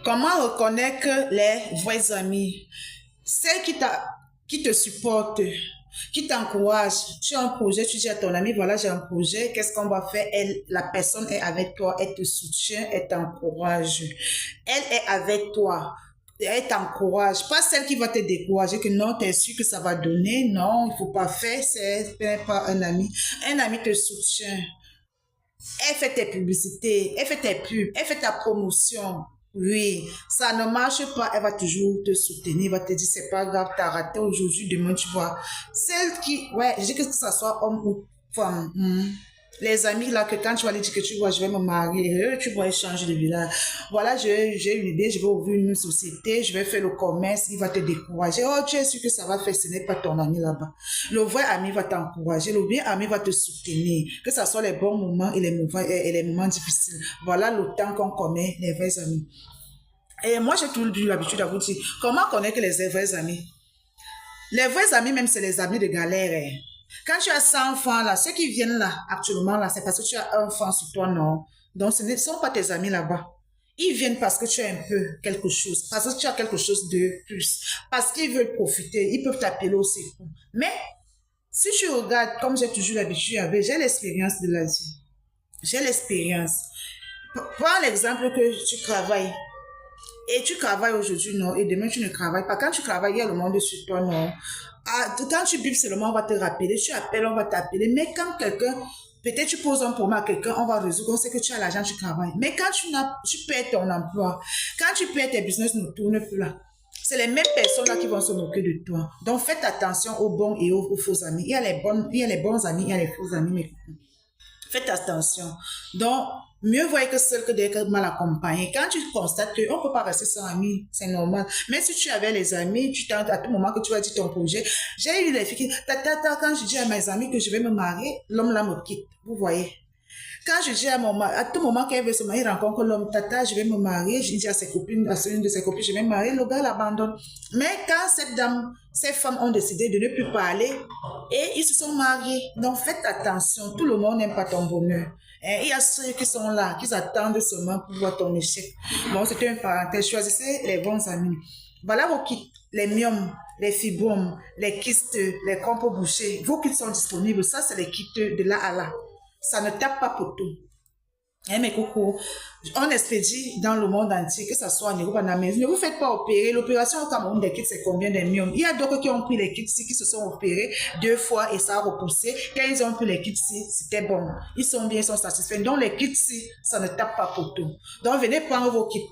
Comment reconnaître les vrais amis? Celles qui te supportent, qui t'encouragent. Tu as un projet, tu dis à ton ami, voilà, j'ai un projet, qu'est-ce qu'on va faire? La personne est avec toi, elle te soutient, elle t'encourage. Elle est avec toi. Elle t'encourage, pas celle qui va te décourager, que non, tu es sûr que ça va donner, non, il faut pas faire, c'est pas un ami. Un ami te soutient, elle fait tes publicités, elle fait tes pubs, elle fait ta promotion. Oui, ça ne marche pas, elle va toujours te soutenir, elle va te dire, c'est pas grave, t'as raté aujourd'hui, demain tu vois. Celle qui, ouais, je dis que ça soit homme ou femme. Les amis là, que quand tu vas lui dire que tu vois, je vais me marier, tu vas échanger de village. Voilà, j'ai une idée, je vais ouvrir une société, je vais faire le commerce, il va te décourager. Oh, tu es sûr que ça va faire, ce n'est pas ton ami là-bas. Le vrai ami va t'encourager, le bien ami va te soutenir, que ce soit les bons moments et les moments difficiles. Voilà le temps qu'on connaît les vrais amis. Et moi, j'ai toujours eu l'habitude à vous dire, comment connaître les vrais amis? Les vrais amis, même, c'est les amis de galère. Hein. Quand tu as 100 francs, là, ceux qui viennent là, actuellement, là, c'est parce que tu as un franc sur toi, non. Donc, ce ne sont pas tes amis là-bas. Ils viennent parce que tu as un peu quelque chose, parce que tu as quelque chose de plus, parce qu'ils veulent profiter, ils peuvent t'appeler au secours. Mais, si tu regardes, comme j'ai toujours l'habitude avec, j'ai l'expérience de la vie. J'ai l'expérience. Prends l'exemple que tu travailles. Et tu travailles aujourd'hui, non, et demain tu ne travailles pas. Quand tu travailles, il y a le monde sur toi, non. Ah, quand tu bipes seulement, on va te rappeler. Tu appelles, on va t'appeler. Mais quand quelqu'un, peut-être tu poses un problème à quelqu'un, on va résoudre, on sait que tu as l'argent, tu travailles. Mais quand tu perds ton emploi, quand tu perds tes business, ne tournent plus là. C'est les mêmes personnes là qui vont se moquer de toi. Donc faites attention aux bons et aux faux amis. Il y a les bons amis, il y a les faux amis, mais faites attention. Donc, mieux vaut que seul que d'être mal accompagné. Quand tu constates qu'on ne peut pas rester sans amis, c'est normal. Mais si tu avais les amis, tu tentes à tout moment que tu vas dire ton projet. J'ai eu des filles qui, quand je dis à mes amis que je vais me marier, l'homme là me quitte. Vous voyez? Quand je dis à mon mari, à tout moment qu'elle veut se marier, il rencontre l'homme, tata, je vais me marier, je dis à ses copines, à une de ses copines, je vais me marier, le gars l'abandonne. Mais quand cette dame, ces femmes ont décidé de ne plus parler et ils se sont mariés. Donc faites attention, tout le monde n'aime pas ton bonheur. Et il y a ceux qui sont là, qui attendent seulement pour voir ton échec. Bon, c'était une parenthèse. Choisissez les bons amis. Voilà vos kits, les myomes, les fibromes, les kystes, les crampes bouchées. Vos kits sont disponibles. Ça, c'est les kits de là à là. Ça ne tape pas pour tout. Hein, mes coucou, on expédie dans le monde entier, que ce soit en Europe, en Amérique. Ne vous faites pas opérer. L'opération au Cameroun des kits, c'est combien des millions? Il y a d'autres qui ont pris les kits qui se sont opérés 2 fois et ça a repoussé. Quand ils ont pris les kits c'était bon. Ils sont bien, ils sont satisfaits. Donc, les kits ça ne tape pas pour tout. Donc, venez prendre vos kits.